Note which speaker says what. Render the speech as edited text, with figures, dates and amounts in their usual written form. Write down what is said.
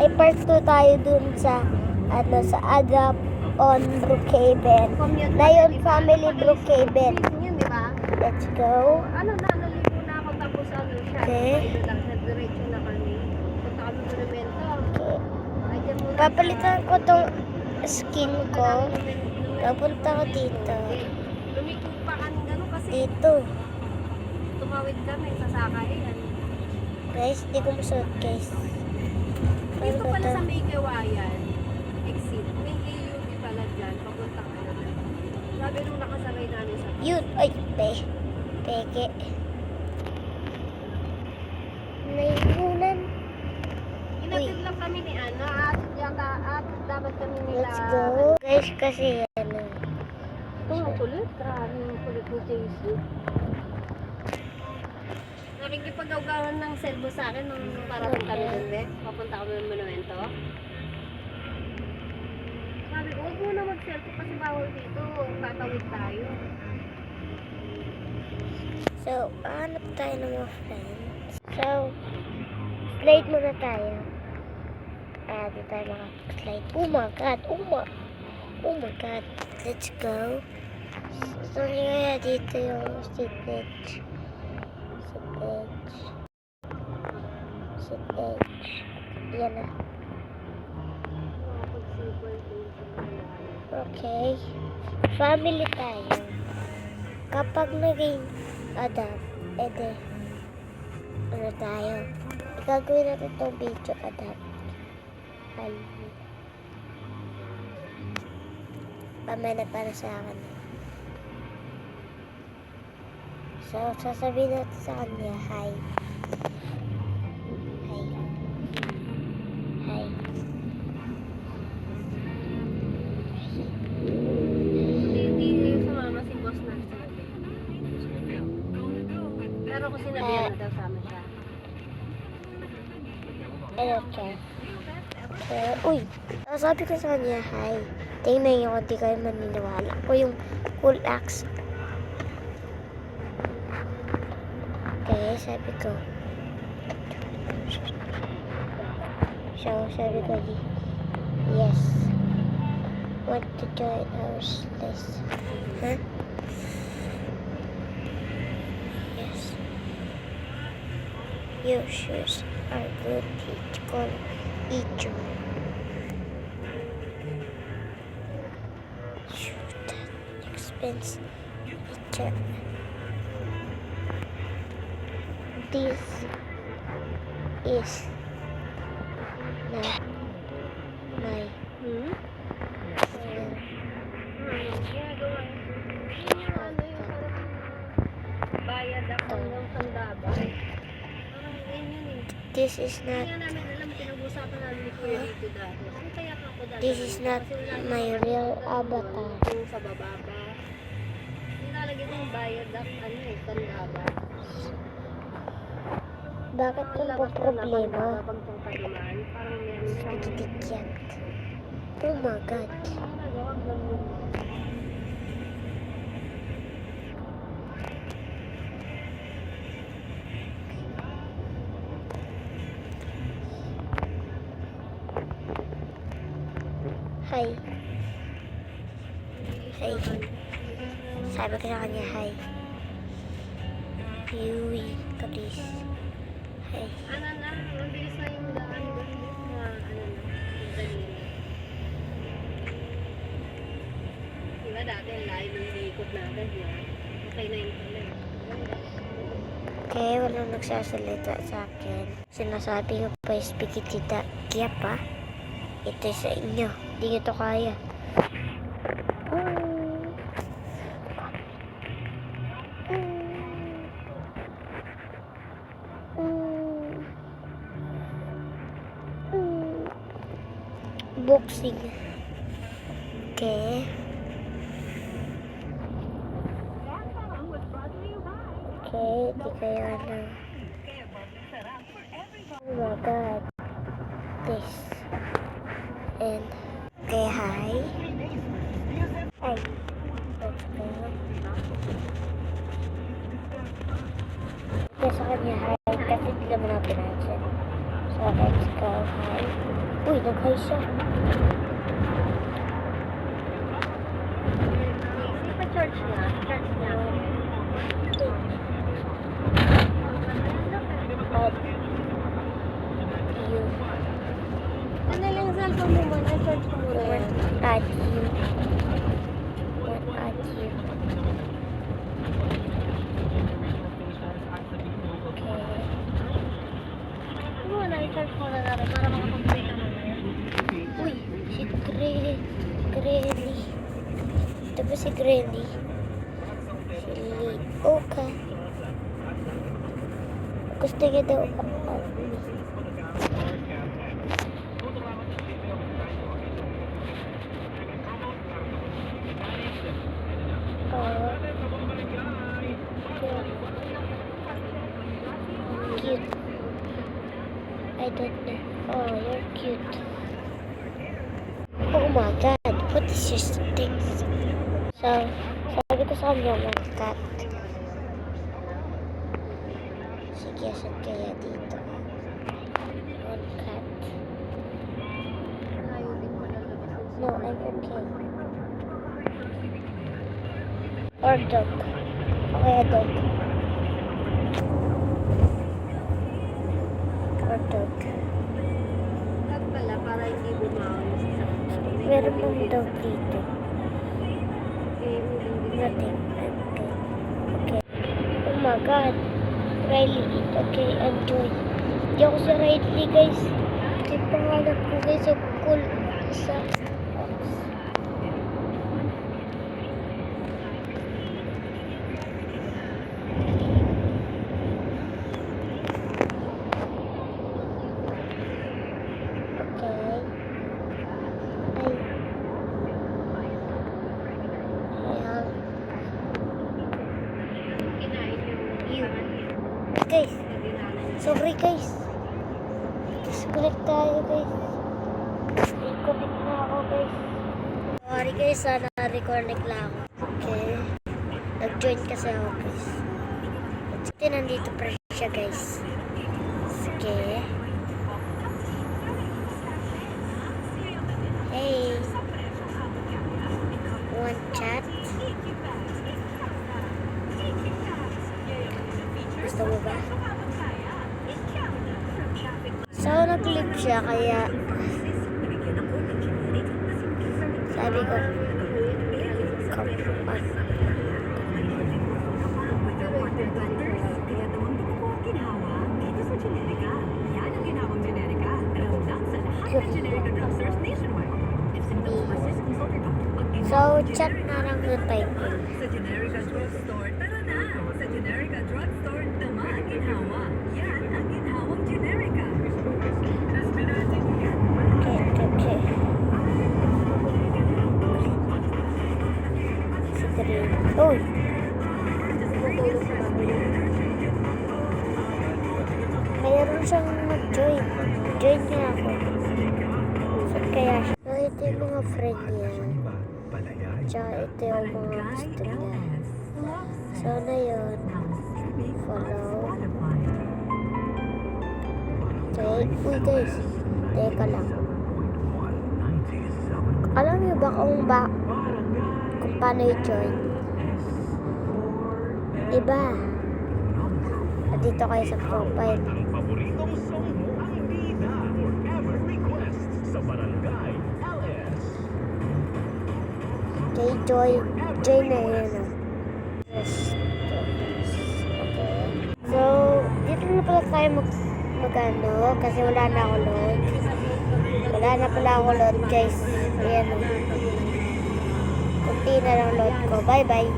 Speaker 1: ay part 2 tayo dun sa sa Adopt on Brookhaven. Na yun, Family Brookhaven.
Speaker 2: Yun, di ba?
Speaker 1: Let's go.
Speaker 2: Naligo na ako tapos siya.
Speaker 1: Okay.
Speaker 2: Nag-diretso na kami. Punta kami sa monumento.
Speaker 1: Okay. Papalitan ko tong skin ko. Papunta ko dito.
Speaker 2: Lumiko pa kami gano'n kasi
Speaker 1: Dito.
Speaker 2: tumawid kami sa sakayan.
Speaker 1: Guys, di ko masuot guys.
Speaker 2: Dito pala sa may Kawayan, exit. May AUV pala dyan. Papunta ka naman. Sabi nung nakasabay namin sa
Speaker 1: Yun. Ay, peke. Naihunan.
Speaker 2: Inatid lang kami ni Ana at dapat kami nila.
Speaker 1: Let's go. Guys, kasi
Speaker 2: Ang kulit. Grabe yung kulit ni JC. Nakikipag-awgawan ng cellphone sa akin nung parating kami dun, papunta kami ng monumento. Sabi ko, huwag muna mag-cellphone kasi bawal dito. Tatawid tayo.
Speaker 1: So, hanap tayo ng mga friends. So, slide muna tayo. Di tayo maka-slide. Oh my God. Oh my God. Let's go. So, kaya dito yung Sit edge. Yan na. Okay. Family tayo. Kapag naging adopt, ano tayo? Gagawin natin itong video adopt. Pamana para sa akin. So, sasabihin natin sa kanya, hi.
Speaker 2: Hindi sumama si boss na sinabi. Pero kung sinabihan na daw sama siya.
Speaker 1: Hello, Chef. Uy, sabi ko sa kanya, hi. Tingnan niyo kung di kayo maniniwala. Ako yung cool axe. Okay, sabi ko. So, sabi ko, yes. Want to join our list? Huh? Yes. Your shoes are good. Each color, each one. Shoot that expensive. This is not my
Speaker 2: Bayad ako ng sandaba. Parang ganyan eh.
Speaker 1: This is not
Speaker 2: Kaya namin alam, pinag-usapan namin ni Kuya dito dati. Saan kaya ako dati?
Speaker 1: this is not my real avatar.
Speaker 2: Yung sa baba pa. Nilalagay ko yung bayad ako, sandaba.
Speaker 1: Bakit kung po problema?
Speaker 2: Pag itong paliman, parang meron siyang
Speaker 1: Titikyan. Oh my God.
Speaker 2: nagawag lang yun.
Speaker 1: Hi. Hi. Sabi ko sa kanya, hi. Yui, please. Hi.
Speaker 2: Mabilis na yung daan. Dali na. Diba dati, layo ng likod natin. Okay na yun pala.
Speaker 1: Okay, walang nagsasalita sa akin. Sinasabi ko pa, spikitita. Kaya pa, ito sa inyo. Hindi nyo to kaya. Boxing. Okay. Okay, di kaya na. Oh my God. This. And, okay, hi. Hi. Let's go. Kaya sa kanya, hi. Kasi di naman natin pinansin. So, let's go, hi. Uy, nag-high siya.
Speaker 2: Hindi pa church niya. Church niya.
Speaker 1: At you.
Speaker 2: Ano lang yung cellphone mo man? Church mo muna yan.
Speaker 1: At you. What at you? Okay.
Speaker 2: Ano na, i-charge mo na natin para makapag-play ka mamaya.
Speaker 1: Uy, si Grelly. Ito ba si Grelly? Si Lee. Okay. Gusto niya daw cute. I don't know. Oh, you're cute. Oh my god, what is your things? So, sabi ko sa kanya mga cat. Sige, saan kaya dito? One cat.
Speaker 2: Ayaw din ko lalabas.
Speaker 1: No, I'm okay. Or dog. Okay, a dog. Or dog.
Speaker 2: Lag pala para hindi bumaon sa sakit.
Speaker 1: Meron pang dog dito.
Speaker 2: Okay, moving din.
Speaker 1: Nothing. I'm okay. Okay. Oh my god. Riley. Okay, enjoy. Hindi ako si Riley, guys. Ito yung pangalan ko, guys. So cool. Isa. Okay. Ay. Ayan.
Speaker 2: Kinain
Speaker 1: You.
Speaker 2: yung
Speaker 1: Guys.
Speaker 2: pagdinalan.
Speaker 1: Sorry, guys. Disconnect tayo, guys. Reconnect na ako, guys. Sorry, guys. Sana reconnect lang ako. Okay. Nag-join kasi ako, guys. Sige, nandito pa rin siya, guys. Sige. Hey. Want chat? Gusto mo ba? So, nag-clip siya, kaya sabi ko, come on. So, chat na lang na type.
Speaker 3: Sa Generica Drugstore, tara na! Sa Generica Drugstore, tama ang ginhawa. Yan ang ginhawang Generica.
Speaker 1: Okay, okay. Si Green. Uy! Mayroon siyang nag-join. Join niya ako. Saan kaya siya? So, ito yung mga friend niya. Tsaka ito yung mga gusto niya. So, na yun. Follow. Okay. Uy, guys. Teka lang. Alam niyo ba kung paano i-join? Diba? Dito kayo sa profile.
Speaker 4: Ang paboritong song mo ang bida forever request sa Barangay LS.
Speaker 1: Okay, join na yun. Yes. Okay. So, dito na pala tayo mag-ano, kasi wala na ako load. Wala na pala ako load, guys. Ayan. Kunti na lang load ko. Bye-bye.